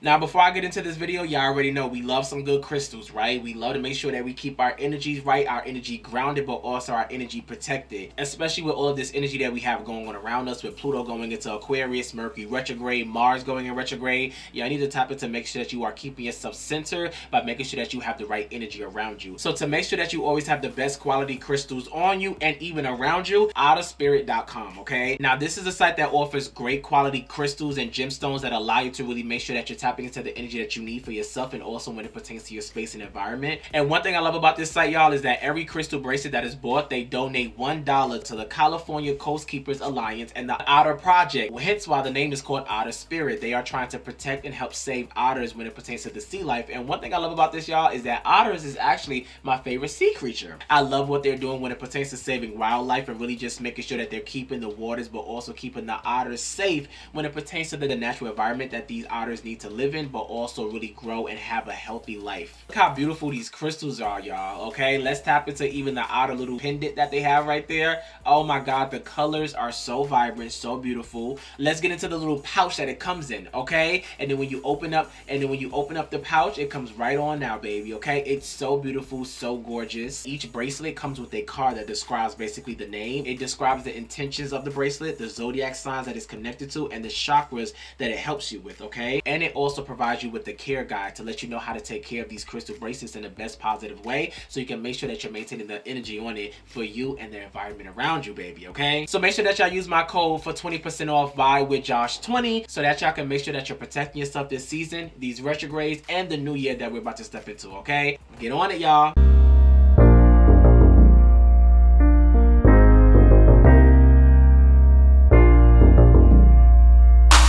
Now, before I get into this video, y'all already know we love some good crystals, right? We love to make sure that we keep our energies right, our energy grounded, but also our energy protected, especially with all of this energy that we have going on around us, with Pluto going into Aquarius, Mercury retrograde, Mars going in retrograde. Y'all need to tap into make sure that you are keeping yourself centered by making sure that you have the right energy around you. So to make sure that you always have the best quality crystals on you and even around you, outerspirit.com, okay? Now, this is a site that offers great quality crystals and gemstones that allow you to really make sure that you're tapping into the energy that you need for yourself, and also when it pertains to your space and environment. And one thing I love about this site, y'all, is that every crystal bracelet that is bought, they donate $1 to the California Coast Keepers Alliance and the Otter Project. Hence why the name is called Otter Spirit. They are trying to protect and help save otters when it pertains to the sea life. And one thing I love about this, y'all, is that otters is actually my favorite sea creature. I love what they're doing when it pertains to saving wildlife and really just making sure that they're keeping the waters, but also keeping the otters safe when it pertains to the natural environment that these otters need to live in, but also really grow and have a healthy life. Look how beautiful these crystals are, y'all. Okay, let's tap into even the outer little pendant that they have right there. Oh my god, the colors are so vibrant, so beautiful. Let's get into the little pouch that it comes in, okay? And then when you open up the pouch, it comes right on now, baby. Okay, it's so beautiful, so gorgeous. Each bracelet comes with a card that describes basically the name. It describes the intentions of the bracelet, the zodiac signs that it's connected to, and the chakras that it helps you with, okay? And it also provides you with the care guide to let you know how to take care of these crystal bracelets in the best positive way, so you can make sure that you're maintaining the energy on it for you and the environment around you, baby. Okay, so make sure that y'all use my code for 20% off VibeWithJosh20, so that y'all can make sure that you're protecting yourself this season, these retrogrades, and the new year that we're about to step into. Okay, get on it, y'all.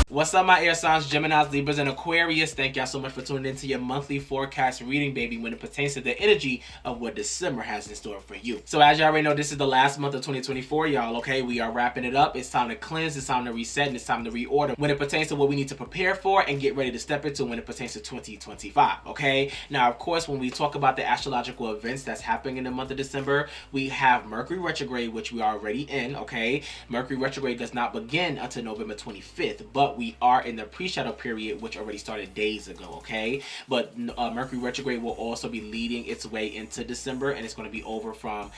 What's up, my air signs, Geminis, Libras, and Aquarius? Thank y'all so much for tuning into your monthly forecast reading, baby, when it pertains to the energy of what December has in store for you. So as y'all already know, this is the last month of 2024, y'all, okay? We are wrapping it up. It's time to cleanse, it's time to reset, and it's time to reorder when it pertains to what we need to prepare for and get ready to step into when it pertains to 2025, okay? Now, of course, when we talk about the astrological events that's happening in the month of December, we have Mercury retrograde, which we are already in, okay? Mercury retrograde does not begin until November 25th, but we are in the pre-shadow period, which already started days ago, okay? But Mercury retrograde will also be leading its way into December, and it's going to be over from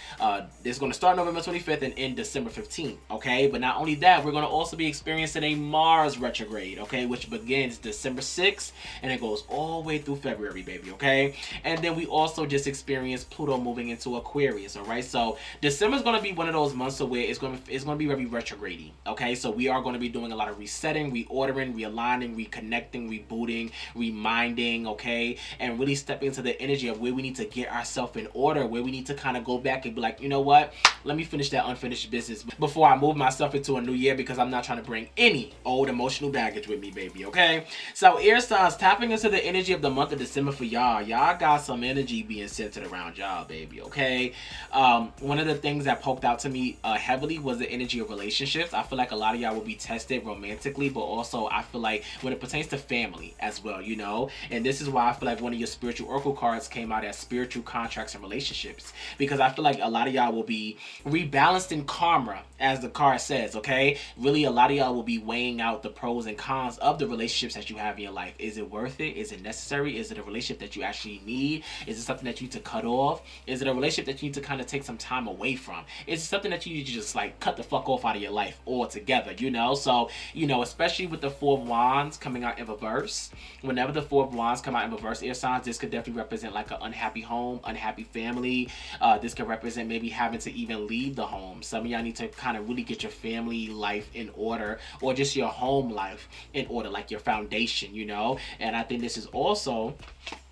it's going to start November 25th and end December 15th, okay? But not only that, we're going to also be experiencing a Mars retrograde, okay, which begins December 6th and it goes all the way through February, baby, okay? And then we also just experienced Pluto moving into Aquarius, all right? So December is going to be one of those months where it's going to be very retrograde, okay? So we are going to be doing a lot of resetting, reordering, realigning, reconnecting, rebooting, reminding, okay, and really stepping into the energy of where we need to get ourselves in order, where we need to kind of go back and be like, you know what, let me finish that unfinished business before I move myself into a new year, because I'm not trying to bring any old emotional baggage with me, baby, okay? So air signs, tapping into the energy of the month of December for y'all got some energy being centered around y'all, baby, okay? One of the things that poked out to me heavily was the energy of relationships. I feel like a lot of y'all will be tested romantically, but also I feel like when it pertains to family as well, you know? And this is why I feel like one of your spiritual oracle cards came out as spiritual contracts and relationships, because I feel like a lot of y'all will be rebalanced in karma, as the card says, okay? Really, a lot of y'all will be weighing out the pros and cons of the relationships that you have in your life. Is it worth it? Is it necessary? Is it a relationship that you actually need? Is it something that you need to cut off? Is it a relationship that you need to kind of take some time away from? Is it something that you need to just like cut the fuck off out of your life altogether, you know? So, you know, especially with the Four of Wands coming out in reverse, whenever the Four of Wands come out in reverse, air signs, this could definitely represent like an unhappy home, unhappy family. This could represent maybe having to even leave the home. Some of y'all need to kind of really get your family life in order, or just your home life in order, like your foundation, you know? And I think this is also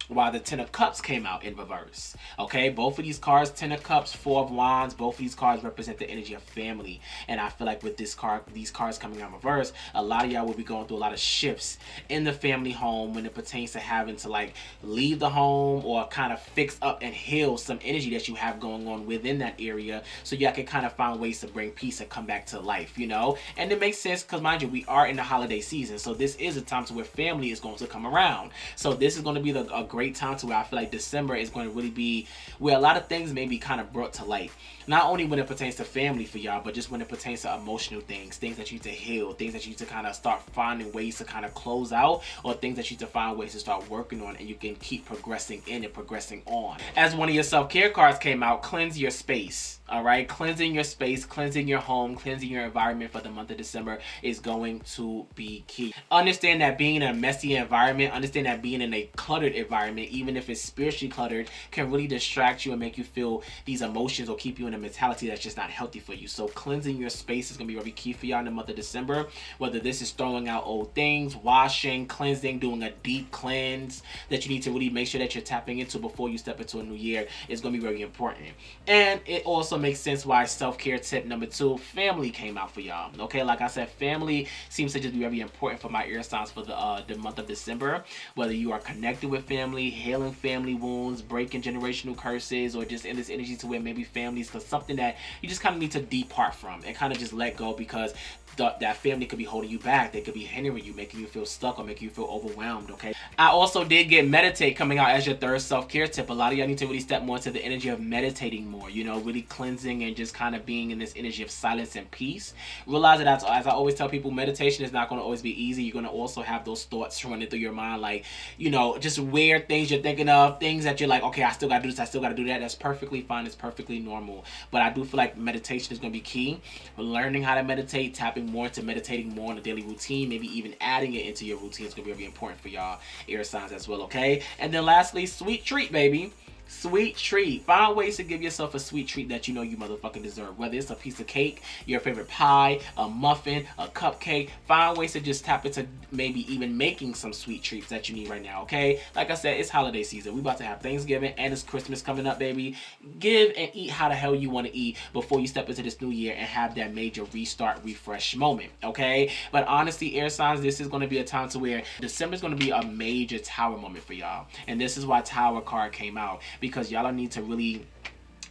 why the Ten of Cups came out in reverse, okay? Both of these cards, Ten of Cups, Four of Wands, both of these cards represent the energy of family. And I feel like with these cards coming out in reverse, a lot of y'all will be going through a lot of shifts in the family home when it pertains to having to like leave the home or kind of fix up and heal some energy that you have going on within that area, so y'all can kind of find ways to bring peace and come back to life, you know? And it makes sense because, mind you, we are in the holiday season, so this is a time to where family is going to come around. So this is going to be a great great time to where I feel like December is going to really be where a lot of things may be kind of brought to light. Not only when it pertains to family for y'all, but just when it pertains to emotional things, things that you need to heal, things that you need to kind of start finding ways to kind of close out, or things that you need to find ways to start working on, and you can keep progressing in and progressing on. As one of your self-care cards came out, cleanse your space. All right, cleansing your space, cleansing your home, cleansing your environment for the month of December is going to be key. Understand that being in a messy environment, understand that being in a cluttered environment, even if it's spiritually cluttered, can really distract you and make you feel these emotions or keep you in a mentality that's just not healthy for you. So cleansing your space is going to be very key for y'all in the month of December. Whether this is throwing out old things, washing, cleansing, doing a deep cleanse that you need to really make sure that you're tapping into before you step into a new year is going to be very important. And it also makes sense why self-care tip number 2, family, came out for y'all. Okay, like I said, family seems to just be very important for my air signs for the month of December. Whether you are connected with family, healing family wounds, breaking generational curses, or just in this energy to where maybe families, because something that you just kind of need to depart from and kind of just let go, because that family could be holding you back. They could be hindering you, making you feel stuck or making you feel overwhelmed. Okay, I also did get meditate coming out as your 3rd self-care tip. A lot of y'all need to really step more into the energy of meditating more, you know, really cleansing and just kind of being in this energy of silence and peace. Realize that, as I always tell people, meditation is not going to always be easy. You're going to also have those thoughts running through your mind, like, you know, just weird things you're thinking of, things that you're like, okay, I still got to do this, I still got to do that. That's perfectly fine. It's perfectly normal. But I do feel like meditation is going to be key. Learning how to meditate, tapping more into meditating more on a daily routine, maybe even adding it into your routine is going to be very important for y'all air signs as well. Okay, and then lastly, sweet treat, baby. Sweet treat. Find ways to give yourself a sweet treat that you know you motherfucking deserve. Whether it's a piece of cake, your favorite pie, a muffin, a cupcake. Find ways to just tap into maybe even making some sweet treats that you need right now, okay? Like I said, it's holiday season. We about to have Thanksgiving and it's Christmas coming up, baby. Give and eat how the hell you want to eat before you step into this new year and have that major restart, refresh moment, okay? But honestly, air signs, this is going to be a time to where December is going to be a major tower moment for y'all. And this is why Tower card came out, because y'all need to really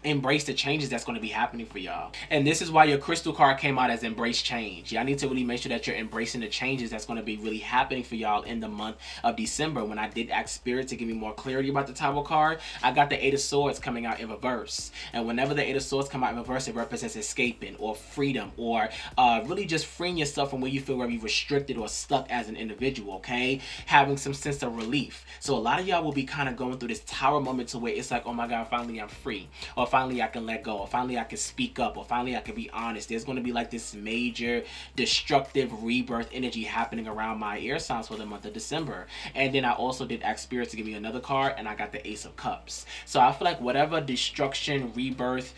embrace the changes that's going to be happening for y'all. And this is why your crystal card came out as embrace change. Y'all need to really make sure that you're embracing the changes that's going to be really happening for y'all in the month of December. When I did ask Spirit to give me more clarity about the Tower card, I got the 8 of Swords coming out in reverse. And whenever the 8 of Swords come out in reverse, it represents escaping or freedom, or really just freeing yourself from where you feel very restricted or stuck as an individual, okay? Having some sense of relief. So a lot of y'all will be kind of going through this Tower moment to where it's like, oh my God, finally I'm free. Or finally I can let go, or finally I can speak up, or finally I can be honest. There's going to be like this major destructive rebirth energy happening around my air signs for the month of December. And then I also did ask Spirit to give me another card, and I got the Ace of Cups. So I feel like whatever destruction, rebirth,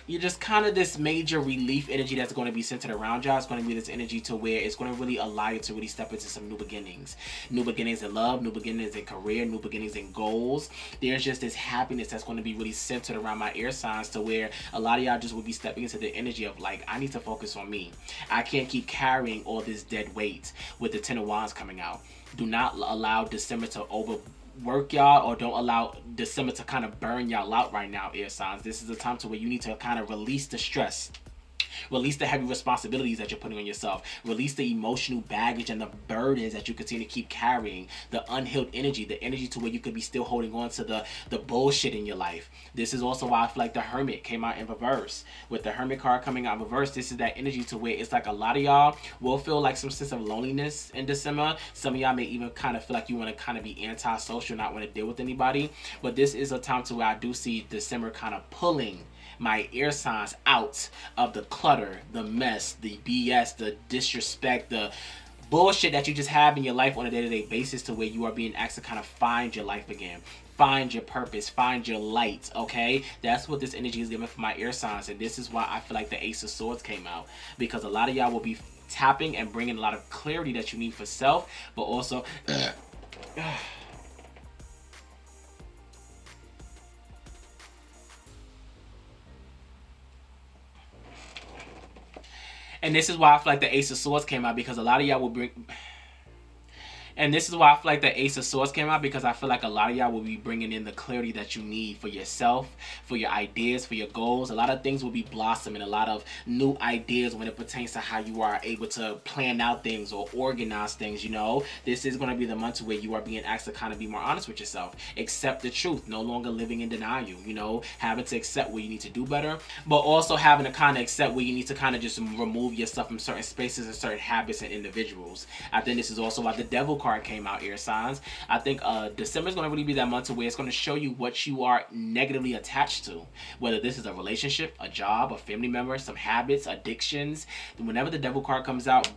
you're just kind of this major relief energy that's going to be centered around y'all. It's going to be this energy to where it's going to really allow you to really step into some new beginnings. New beginnings in love, new beginnings in career, new beginnings in goals. There's just this happiness that's going to be really centered around my air signs, to where a lot of y'all just will be stepping into the energy of like, I need to focus on me. I can't keep carrying all this dead weight with the 10 of Wands coming out. Do not allow December to overwork y'all, or don't allow December to kind of burn y'all out right now, air signs. This is a time to where you need to kind of release the stress. Release the heavy responsibilities that you're putting on yourself. Release the emotional baggage and the burdens that you continue to keep carrying. The unhealed energy. The energy to where you could be still holding on to the bullshit in your life. This is also why I feel like the Hermit came out in reverse. With the Hermit card coming out in reverse, this is that energy to where it's like a lot of y'all will feel like some sense of loneliness in December. Some of y'all may even kind of feel like you want to kind of be antisocial, not want to deal with anybody. But this is a time to where I do see December kind of pulling my air signs out of the clutter, the mess, the BS, the disrespect, the bullshit that you just have in your life on a day-to-day basis, to where you are being asked to kind of find your life again. Find your purpose, find your light, okay? That's what this energy is giving for my air signs. And this is why I feel like the Ace of Swords came out, because a lot of y'all will be tapping and bringing a lot of clarity that you need for self, but also and this is why I feel like the Ace of Swords came out, because a lot of y'all will bring And this is why I feel like the Ace of Swords came out, because I feel like a lot of y'all will be bringing in the clarity that you need for yourself, for your ideas, for your goals. A lot of things will be blossoming, a lot of new ideas when it pertains to how you are able to plan out things or organize things, you know. This is going to be the month where you are being asked to kind of be more honest with yourself. Accept the truth, no longer living in denial, you know, having to accept where you need to do better, but also having to kind of accept where you need to kind of just remove yourself from certain spaces and certain habits and individuals. I think this is also why the Devil card came out, air signs. I think December is going to really be that month where it's going to show you what you are negatively attached to, whether this is a relationship, a job, a family member, some habits, addictions. Whenever the Devil card comes out,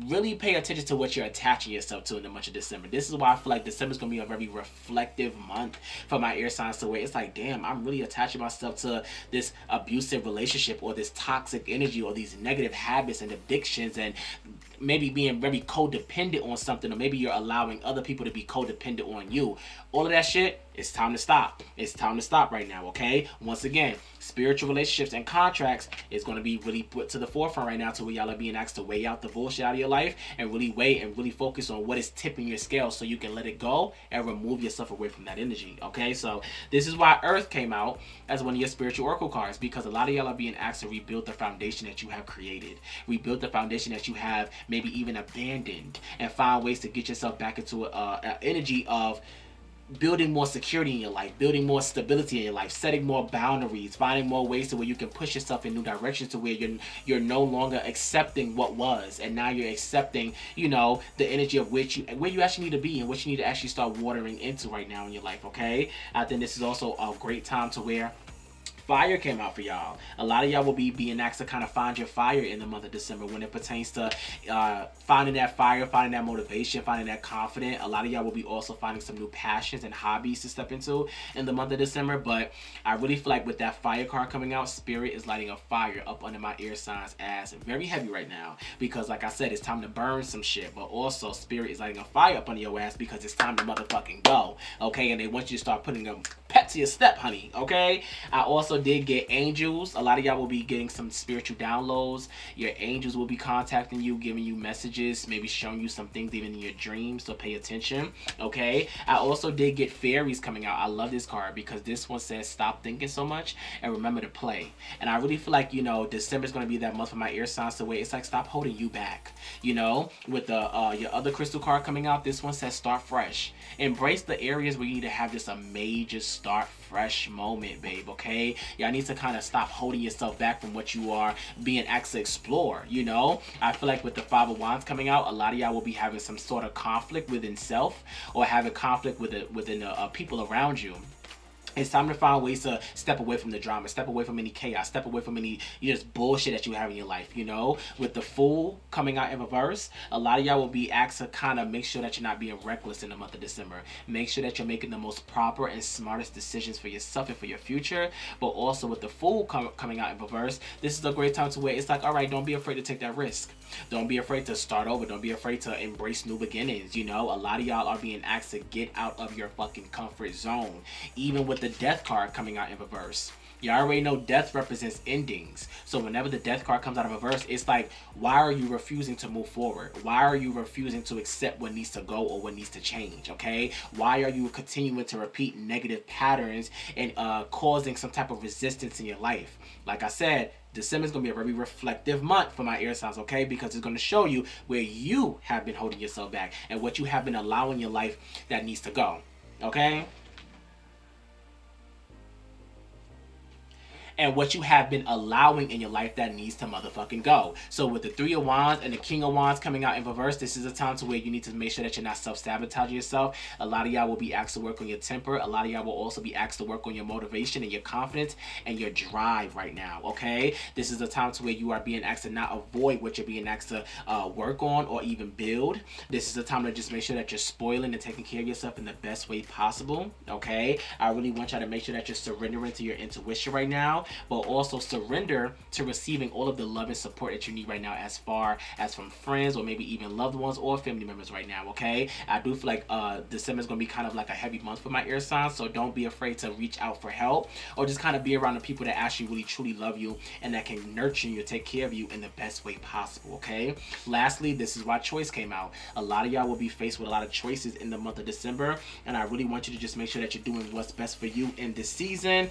really pay attention to what you're attaching yourself to in the month of December. This is why I feel like December is going to be a very reflective month for my air signs, to where it's like, damn, I'm really attaching myself to this abusive relationship or this toxic energy or these negative habits and addictions, and maybe being very codependent on something, or maybe you're allowing other people to be codependent on you. All of that shit, it's time to stop. It's time to stop right now, okay? Once again, spiritual relationships and contracts is going to be really put to the forefront right now, to where y'all are being asked to weigh out the bullshit out of your life and really weigh and really focus on what is tipping your scale, so you can let it go and remove yourself away from that energy, okay? So this is why Earth came out as one of your spiritual oracle cards, because a lot of y'all are being asked to rebuild the foundation that you have created, rebuild the foundation that you have maybe even abandoned, and find ways to get yourself back into an energy of building more security in your life, building more stability in your life, setting more boundaries, finding more ways to where you can push yourself in new directions, to where you're no longer accepting what was, and now you're accepting, you know, the energy of where you actually need to be and what you need to actually start watering into right now in your life, okay? I think this is also a great time to where fire came out for y'all. A lot of y'all will be being asked to kind of find your fire in the month of December when it pertains to finding that fire, finding that motivation, finding that confidence. A lot of y'all will be also finding some new passions and hobbies to step into in the month of December. But I really feel like with that fire card coming out, Spirit is lighting a fire up under my air signs ass very heavy right now, because like I said, it's time to burn some shit. But also Spirit is lighting a fire up under your ass because it's time to motherfucking go, okay? And they want you to start putting a pet to your step, honey, okay? I also did get angels. A lot of y'all will be getting some spiritual downloads. Your angels will be contacting you, giving you messages, maybe showing you some things even in your dreams, so pay attention, okay? I also did get fairies coming out. I love this card because this one says stop thinking so much and remember to play. And I really feel like, you know, December is going to be that month for my air signs, the way it's like stop holding you back, you know? With the your other crystal card coming out, this one says start fresh. Embrace the areas where you need to have just a major start fresh moment, babe, okay? Y'all need to kind of stop holding yourself back from what you are being asked to explore, you know? I feel like with the Five of Wands coming out, a lot of y'all will be having some sort of conflict within self, or having conflict within people around you. It's time to find ways to step away from the drama, step away from any chaos, step away from any just bullshit that you have in your life, you know? With the Fool coming out in reverse, a lot of y'all will be asked to kind of make sure that you're not being reckless in the month of December. Make sure that you're making the most proper and smartest decisions for yourself and for your future. But also with the Fool coming out in reverse, this is a great time to where it's like, all right, don't be afraid to take that risk. Don't be afraid to start over. Don't be afraid to embrace new beginnings, you know? A lot of y'all are being asked to get out of your fucking comfort zone. Even with the Death card coming out in reverse, you already know death represents endings. So whenever the Death card comes out of reverse, it's like, why are you refusing to move forward? Why are you refusing to accept what needs to go or what needs to change, okay? Why are you continuing to repeat negative patterns and causing some type of resistance in your life? Like I said, December is going to be a very reflective month for my air signs, okay? Because it's going to show you where you have been holding yourself back and what you have been allowing your life that needs to go, okay? And what you have been allowing in your life that needs to motherfucking go. So with the Three of Wands and the King of Wands coming out in reverse, this is a time to where you need to make sure that you're not self-sabotaging yourself. A lot of y'all will be asked to work on your temper. A lot of y'all will also be asked to work on your motivation and your confidence and your drive right now, okay? This is a time to where you are being asked to not avoid what you're being asked to work on or even build. This is a time to just make sure that you're spoiling and taking care of yourself in the best way possible, okay? I really want y'all to make sure that you're surrendering to your intuition right now. but also surrender to receiving all of the love and support that you need right now, as far as from friends or maybe even loved ones or family members right now, okay? I do feel like December is going to be kind of like a heavy month for my air signs, so don't be afraid to reach out for help, or just kind of be around the people that actually really truly love you and that can nurture you, take care of you in the best way possible, okay? Lastly, this is why choice came out. A lot of y'all will be faced with a lot of choices in the month of December, and I really want you to just make sure that you're doing what's best for you in this season.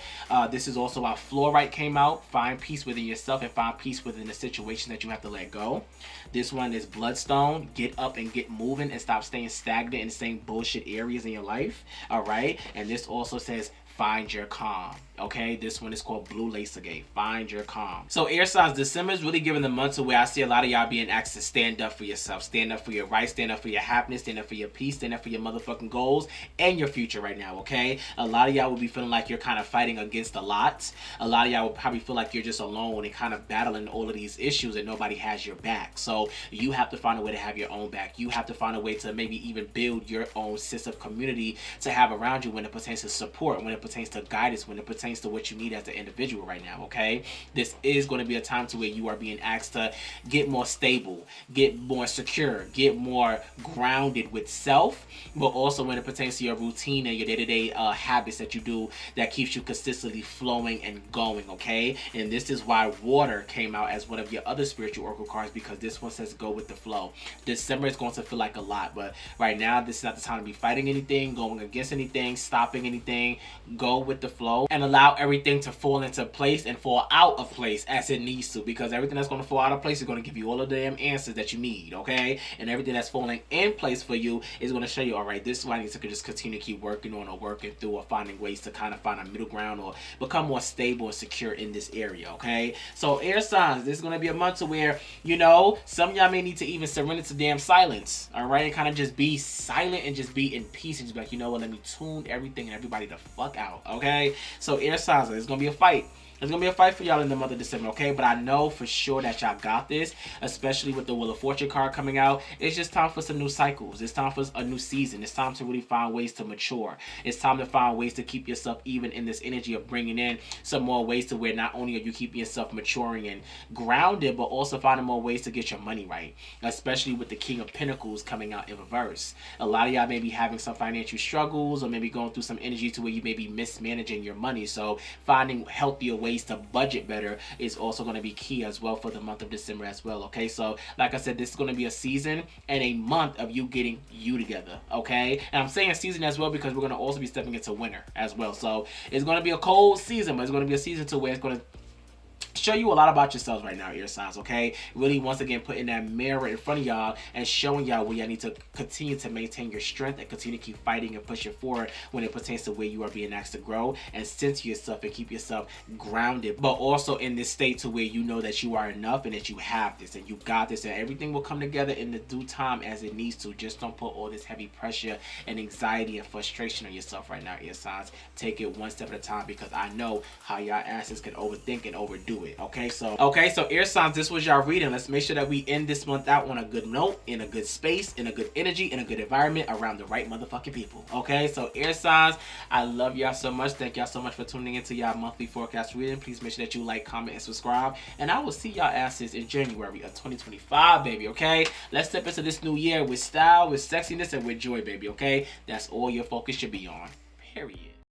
This is also why fluorite came out. Find peace within yourself and find peace within the situation that you have to let go. This one is bloodstone. Get up and get moving and stop staying stagnant in the same bullshit areas in your life, all right? And this also says find your calm, okay? This one is called blue lace agate. Find your calm. So air signs, December is really giving the month to where I see a lot of y'all being asked to stand up for yourself, stand up for your rights, stand up for your happiness, stand up for your peace, stand up for your motherfucking goals and your future right now, okay? A lot of y'all will be feeling like you're kind of fighting against a lot. A lot of y'all will probably feel like you're just alone and kind of battling all of these issues and nobody has your back. So you have to find a way to have your own back. You have to find a way to maybe even build your own sense of community to have around you when it pertains to support, when it pertains to guidance, when it pertains to what you need as an individual right now, okay? This is going to be a time to where you are being asked to get more stable, get more secure, get more grounded with self, but also when it pertains to your routine and your day-to-day habits that you do that keeps you consistently flowing and going, okay? And this is why water came out as one of your other spiritual oracle cards, because this one says go with the flow. December is going to feel like a lot, but right now this is not the time to be fighting anything, going against anything, stopping anything. Go with the flow and allow everything to fall into place and fall out of place as it needs to, because everything that's going to fall out of place is going to give you all of the damn answers that you need, okay? And everything that's falling in place for you is going to show you, all right, this is what I need to just continue to keep working on, or working through, or finding ways to kind of find a middle ground or become more stable and secure in this area, okay? So air signs, this is going to be a month to where, you know, some of y'all may need to even surrender to damn silence, all right? And kind of just be silent and just be in peace and just be like, you know what, let me tune everything and everybody the fuck out, okay? So air signs, it's gonna be a fight. It's going to be a fight for y'all in the month of December, okay? But I know for sure that y'all got this, especially with the Wheel of Fortune card coming out. It's just time for some new cycles. It's time for a new season. It's time to really find ways to mature. It's time to find ways to keep yourself even in this energy of bringing in some more ways to where not only are you keeping yourself maturing and grounded, but also finding more ways to get your money right, especially with the King of Pentacles coming out in reverse. A lot of y'all may be having some financial struggles, or maybe going through some energy to where you may be mismanaging your money. So finding healthier ways to budget better is also going to be key as well for the month of December as well, okay? So like I said, this is going to be a season and a month of you getting you together, okay? And I'm saying season as well because we're going to also be stepping into winter as well. So it's going to be a cold season, but it's going to be a season to where it's going to show you a lot about yourselves right now, air signs, okay? Really, once again, putting that mirror in front of y'all and showing y'all where y'all need to continue to maintain your strength and continue to keep fighting and pushing forward when it pertains to where you are being asked to grow and center yourself and keep yourself grounded, but also in this state to where you know that you are enough and that you have this and you got this, and everything will come together in the due time as it needs to. Just don't put all this heavy pressure and anxiety and frustration on yourself right now, air signs. Take it one step at a time, because I know how y'all asses can overthink and overdo it. Okay, so air signs, this was y'all reading. Let's make sure that we end this month out on a good note, in a good space, in a good energy, in a good environment, around the right motherfucking people. Okay, so air signs, I love y'all so much. Thank y'all so much for tuning into y'all monthly forecast reading. Please make sure that you like, comment, and subscribe, and I will see y'all asses in January of 2025, baby. Okay, let's step into this new year with style, with sexiness, and with joy, baby. Okay, that's all your focus should be on, period.